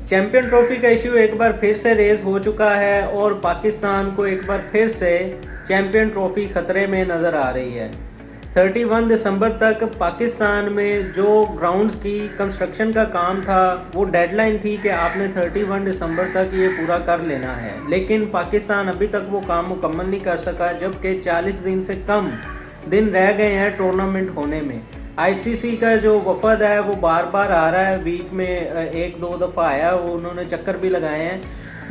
Champion trophy का issue एक बार फिर से रेज हो चुका है और पाकिस्तान को एक बार फिर से चैंपियन ट्रॉफी खतरे में नज़र आ रही है। 31 दिसंबर तक पाकिस्तान में जो ग्राउंड्स की कंस्ट्रक्शन का काम था वो डेडलाइन थी कि आपने 31 दिसंबर तक ये पूरा कर लेना है, लेकिन पाकिस्तान अभी तक वो काम मुकम्मल नहीं कर सका, जबकि 40 दिन से कम दिन रह गए हैं टूर्नामेंट होने में। आईसीसी का जो वफद है वो बार बार आ रहा है, वीक में एक दो दफ़ा आया, वो उन्होंने चक्कर भी लगाए हैं,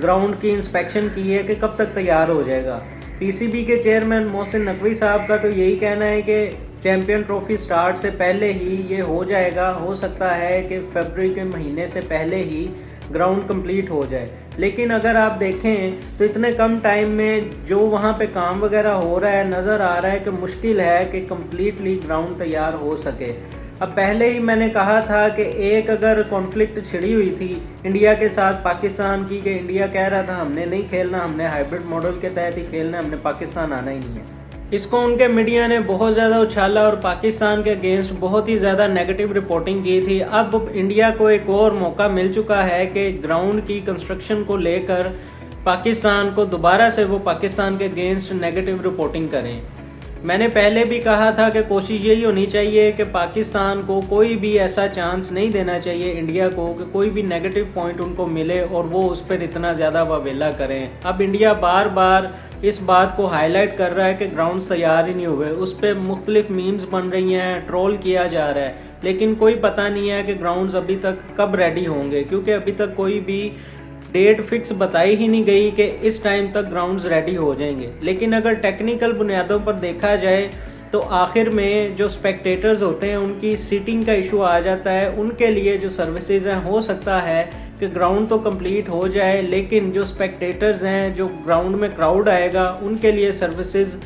ग्राउंड की इंस्पेक्शन की है कि कब तक तैयार हो जाएगा। पीसीबी के चेयरमैन मोहसिन नकवी साहब का तो यही कहना है कि चैंपियन ट्रॉफी स्टार्ट से पहले ही ये हो जाएगा, हो सकता है कि फरवरी के महीने से पहले ही ग्राउंड कंप्लीट हो जाए। लेकिन अगर आप देखें तो इतने कम टाइम में जो वहाँ पे काम वगैरह हो रहा है, नज़र आ रहा है कि मुश्किल है कि कम्प्लीटली ग्राउंड तैयार हो सके। अब पहले ही मैंने कहा था कि एक अगर कॉन्फ्लिक्ट छिड़ी हुई थी इंडिया के साथ पाकिस्तान की, कि इंडिया कह रहा था हमने नहीं खेलना, हमने हाइब्रिड मॉडल के तहत ही खेलना, हमने पाकिस्तान आना ही नहीं है। इसको उनके मीडिया ने बहुत ज़्यादा उछाला और पाकिस्तान के अगेंस्ट बहुत ही ज़्यादा नेगेटिव रिपोर्टिंग की थी। अब इंडिया को एक और मौका मिल चुका है कि ग्राउंड की कंस्ट्रक्शन को लेकर पाकिस्तान को दोबारा से वो पाकिस्तान के अगेंस्ट नेगेटिव रिपोर्टिंग करें। मैंने पहले भी कहा था कि कोशिश यही होनी चाहिए कि पाकिस्तान को कोई भी ऐसा चांस नहीं देना चाहिए इंडिया को कि कोई भी नेगेटिव पॉइंट उनको मिले और वो उस पर इतना ज़्यादा वावेला करें। अब इंडिया बार बार इस बात को हाईलाइट कर रहा है कि ग्राउंड्स तैयार ही नहीं हुए, उस पर मुख्तलिफ मीम्स बन रही हैं, ट्रोल किया जा रहा है, लेकिन कोई पता नहीं है कि ग्राउंड्स अभी तक कब रेडी होंगे, क्योंकि अभी तक कोई भी डेट फिक्स बताई ही नहीं गई कि इस टाइम तक ग्राउंड्स रेडी हो जाएंगे। लेकिन अगर टेक्निकल बुनियादों पर देखा जाए तो आखिर में जो स्पेक्टेटर्स होते हैं उनकी सीटिंग का इशू आ जाता है, उनके लिए जो सर्विसेज हैं हो सकता है कि ग्राउंड तो कंप्लीट हो जाए, लेकिन जो स्पेक्टेटर्स हैं, जो ग्राउंड में क्राउड आएगा, उनके लिए सर्विसेज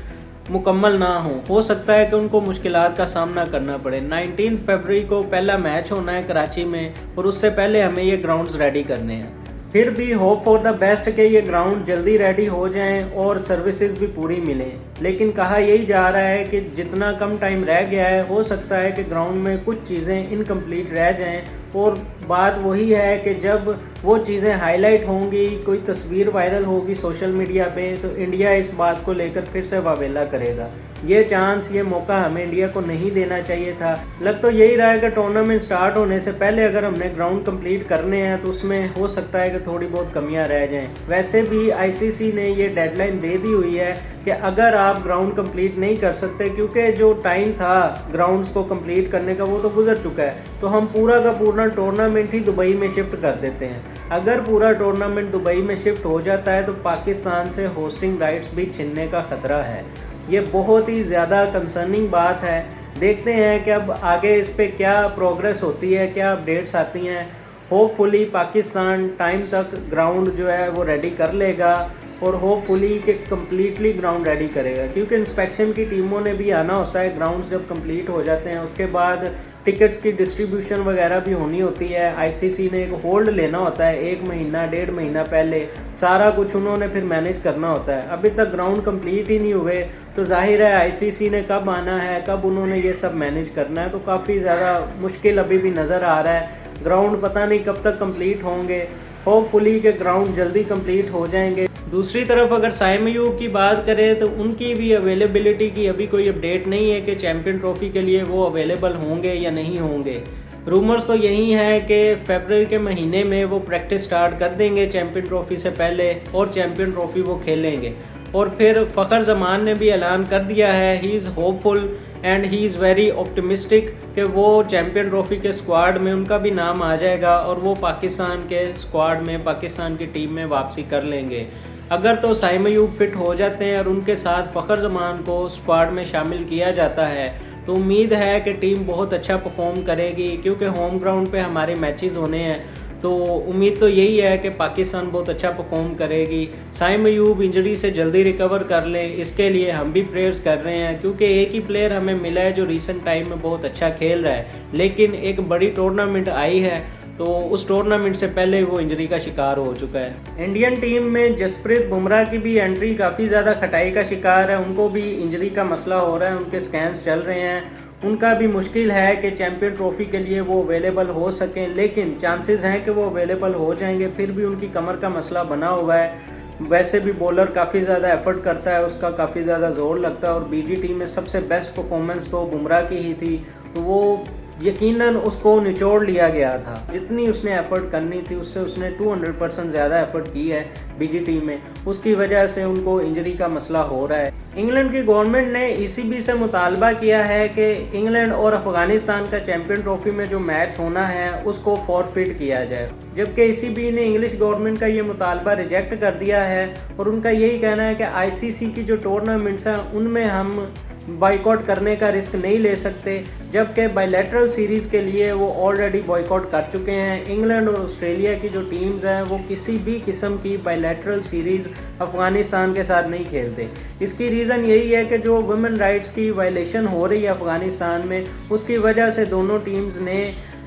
मुकम्मल ना हो सकता है कि उनको मुश्किलात का सामना करना पड़े। 19 फरवरी को पहला मैच होना है कराची में और उससे पहले हमें ये ग्राउंड्स रेडी करने हैं। फिर भी होप फॉर द बेस्ट के ये ग्राउंड जल्दी रेडी हो जाएं और सर्विसेज भी पूरी मिलें, लेकिन कहा यही जा रहा है कि जितना कम टाइम रह गया है हो सकता है कि ग्राउंड में कुछ चीज़ें इनकम्प्लीट रह जाएं, और बात वही है कि जब वो चीज़ें हाईलाइट होंगी, कोई तस्वीर वायरल होगी सोशल मीडिया पे, तो इंडिया इस बात को लेकर फिर से वावेला करेगा। ये चांस, ये मौका हमें इंडिया को नहीं देना चाहिए था। लग तो यही रहा है कि टूर्नामेंट स्टार्ट होने से पहले अगर हमने ग्राउंड कंप्लीट करने हैं तो उसमें हो सकता है कि थोड़ी बहुत कमियां रह जाएं। वैसे भी आईसीसी ने ये डेडलाइन दे दी हुई है कि अगर आप ग्राउंड कंप्लीट नहीं कर सकते, क्योंकि जो टाइम था ग्राउंड्स को कंप्लीट करने का वो तो गुजर चुका है, तो हम पूरा का पूरा टूर्नामेंट ही दुबई में शिफ्ट कर देते हैं। अगर पूरा टूर्नामेंट दुबई में शिफ्ट हो जाता है तो पाकिस्तान से होस्टिंग राइट्स भी छीनने का खतरा है। ये बहुत ही ज़्यादा कंसर्निंग बात है। देखते हैं कि अब आगे इस पे क्या प्रोग्रेस होती है, क्या अपडेट्स आती हैं। होपफुली पाकिस्तान टाइम तक ग्राउंड जो है वो रेडी कर लेगा और होपफुली कि कम्प्लीटली ग्राउंड रेडी करेगा, क्योंकि इंस्पेक्शन की टीमों ने भी आना होता है। ग्राउंड्स जब कंप्लीट हो जाते हैं उसके बाद टिकट्स की डिस्ट्रीब्यूशन वगैरह भी होनी होती है। आईसीसी ने एक होल्ड लेना होता है, 1 महीना 1.5 महीना पहले, सारा कुछ उन्होंने फिर मैनेज करना होता है। अभी तक ग्राउंड कंप्लीट ही नहीं हुए तो जाहिर है आईसीसी ने कब आना है, कब उन्होंने ये सब मैनेज करना है, तो काफ़ी ज़्यादा मुश्किल अभी भी नज़र आ रहा है। ग्राउंड पता नहीं कब तक कंप्लीट होंगे, होपफुली के ग्राउंड जल्दी कंप्लीट हो जाएंगे। दूसरी तरफ अगर साइम अयूब की बात करें तो उनकी भी अवेलेबिलिटी की अभी कोई अपडेट नहीं है कि चैंपियन ट्रॉफी के लिए वो अवेलेबल होंगे या नहीं होंगे। रूमर्स तो यही है कि फरवरी के महीने में वो प्रैक्टिस स्टार्ट कर देंगे चैंपियन ट्रॉफी से पहले और चैंपियन ट्रॉफी वो खेलेंगे। और फिर फ़खर जमान ने भी ऐलान कर दिया है, he is hopeful and he is very optimistic कि वो चैंपियन ट्रॉफी के स्क्वाड में उनका भी नाम आ जाएगा और वो पाकिस्तान के स्क्वाड में, पाकिस्तान की टीम में वापसी कर लेंगे। अगर तो साइम अयूब फिट हो जाते हैं और उनके साथ फ़खर जमान को स्क्वाड में शामिल किया जाता है तो उम्मीद है कि टीम बहुत अच्छा परफॉर्म करेगी, क्योंकि होम ग्राउंड पे हमारे मैचेस होने हैं, तो उम्मीद तो यही है कि पाकिस्तान बहुत अच्छा परफॉर्म करेगी। साइम अयूब इंजरी से जल्दी रिकवर कर ले, इसके लिए हम भी प्रेयर्स कर रहे हैं, क्योंकि एक ही प्लेयर हमें मिला है जो रिसेंट टाइम में बहुत अच्छा खेल रहा है, लेकिन एक बड़ी टूर्नामेंट आई है तो उस टूर्नामेंट से पहले वो इंजरी का शिकार हो चुका है। इंडियन टीम में जसप्रीत बुमराह की भी एंट्री काफ़ी ज़्यादा खटाई का शिकार है, उनको भी इंजरी का मसला हो रहा है, उनके स्कैन्स चल रहे हैं उनका भी मुश्किल है कि चैम्पियन ट्रॉफी के लिए वो अवेलेबल हो सकें, लेकिन चांसेस हैं कि वो अवेलेबल हो जाएंगे। फिर भी उनकी कमर का मसला बना हुआ है। वैसे भी बॉलर काफ़ी ज़्यादा एफर्ट करता है, उसका काफ़ी ज़्यादा जोर लगता है और बीजी टीम में सबसे बेस्ट परफॉर्मेंस तो बुमराह की ही थी, तो वो यकीनन उसको निचोड़ लिया गया था। जितनी उसने एफर्ट करनी थी उससे उसने 200% ज़्यादा एफर्ट की है बीजी टीम में, उसकी वजह से उनको इंजरी का मसला हो रहा है। इंग्लैंड की गवर्नमेंट ने ईसीबी से मुतालबा किया है कि इंग्लैंड और अफगानिस्तान का चैंपियन ट्रॉफी में जो मैच होना है उसको फॉरफिट किया जाए, जबकि ईसीबी ने इंग्लिश गवर्नमेंट का ये मुतालबा रिजेक्ट कर दिया है और उनका यही कहना है कि आईसीसी की जो टूर्नामेंट्स हैं उनमें हम बॉयकॉट करने का रिस्क नहीं ले सकते, जबकि बायलैटरल सीरीज़ के लिए वो ऑलरेडी बॉयकॉट कर चुके हैं। इंग्लैंड और ऑस्ट्रेलिया की जो टीम्स हैं वो किसी भी किस्म की बायलैटरल सीरीज़ अफ़गानिस्तान के साथ नहीं खेलते। इसकी रीज़न यही है कि जो वुमेन राइट्स की वायलेशन हो रही है अफ़गानिस्तान में, उसकी वजह से दोनों टीम्स ने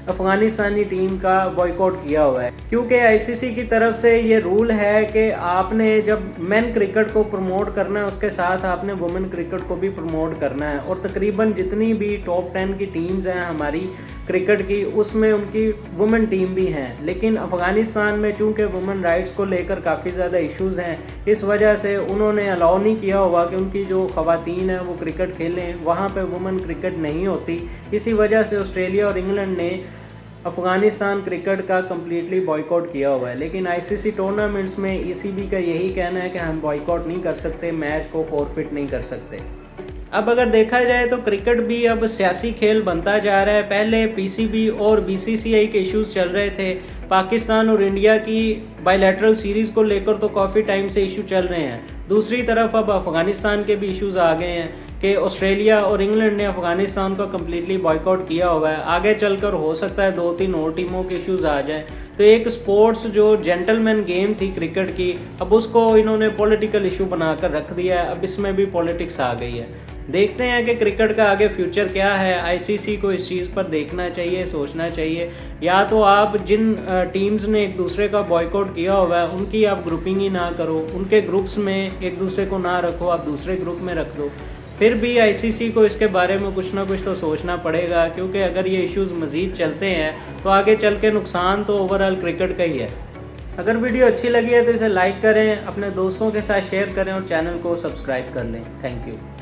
अफगानिस्तानी टीम का बॉयकॉट किया हुआ है, क्योंकि आईसीसी की तरफ से ये रूल है कि आपने जब मेन क्रिकेट को प्रमोट करना है उसके साथ आपने वुमेन क्रिकेट को भी प्रमोट करना है। और तकरीबन जितनी भी टॉप 10 की टीम्स हैं हमारी क्रिकेट की, उसमें उनकी वुमेन टीम भी हैं, लेकिन अफ़गानिस्तान में चूंकि वुमेन राइट्स को लेकर काफ़ी ज़्यादा इश्यूज़ हैं, इस वजह से उन्होंने अलाउ नहीं किया हुआ कि उनकी जो ख़वातीन हैं वो क्रिकेट खेलें। वहाँ पे वुमेन क्रिकेट नहीं होती, इसी वजह से ऑस्ट्रेलिया और इंग्लैंड ने अफ़गानिस्तान क्रिकेट का कम्प्लीटली बॉयकॉट किया हुआ है। लेकिन आईसीसी टूर्नामेंट्स में ईसीबी का यही कहना है कि हम बॉयकॉट नहीं कर सकते, मैच को फॉरफिट नहीं कर सकते। अब अगर देखा जाए तो क्रिकेट भी अब सियासी खेल बनता जा रहा है। पहले पीसीबी और बीसीसीआई के इश्यूज चल रहे थे, पाकिस्तान और इंडिया की बायलैटरल सीरीज़ को लेकर तो काफ़ी टाइम से इशू चल रहे हैं। दूसरी तरफ अब अफ़गानिस्तान के भी इश्यूज आ गए हैं कि ऑस्ट्रेलिया और इंग्लैंड ने अफ़गानिस्तान को कम्प्लीटली बॉयकॉट किया हुआ है। आगे चलकर हो सकता है 2-3 और टीमों के इश्यूज आ जाएं, तो एक स्पोर्ट्स जो जेंटलमैन गेम थी क्रिकेट की, अब उसको इन्होंने पॉलिटिकल इशू बनाकर रख दिया है। अब इसमें भी पॉलिटिक्स आ गई है। देखते हैं कि क्रिकेट का आगे फ्यूचर क्या है। आईसीसी को इस चीज़ पर देखना चाहिए, सोचना चाहिए। या तो आप जिन टीम्स ने एक दूसरे का बॉयकॉट किया हुआ है उनकी आप ग्रुपिंग ही ना करो, उनके ग्रुप्स में एक दूसरे को ना रखो, आप दूसरे ग्रुप में रख दो। फिर भी आईसीसी को इसके बारे में कुछ ना कुछ तो सोचना पड़ेगा, क्योंकि अगर ये इश्यूज़ मज़ीद चलते हैं तो आगे चल के नुकसान तो ओवरऑल क्रिकेट का ही है। अगर वीडियो अच्छी लगी है तो इसे लाइक करें, अपने दोस्तों के साथ शेयर करें और चैनल को सब्सक्राइब कर लें। Thank you.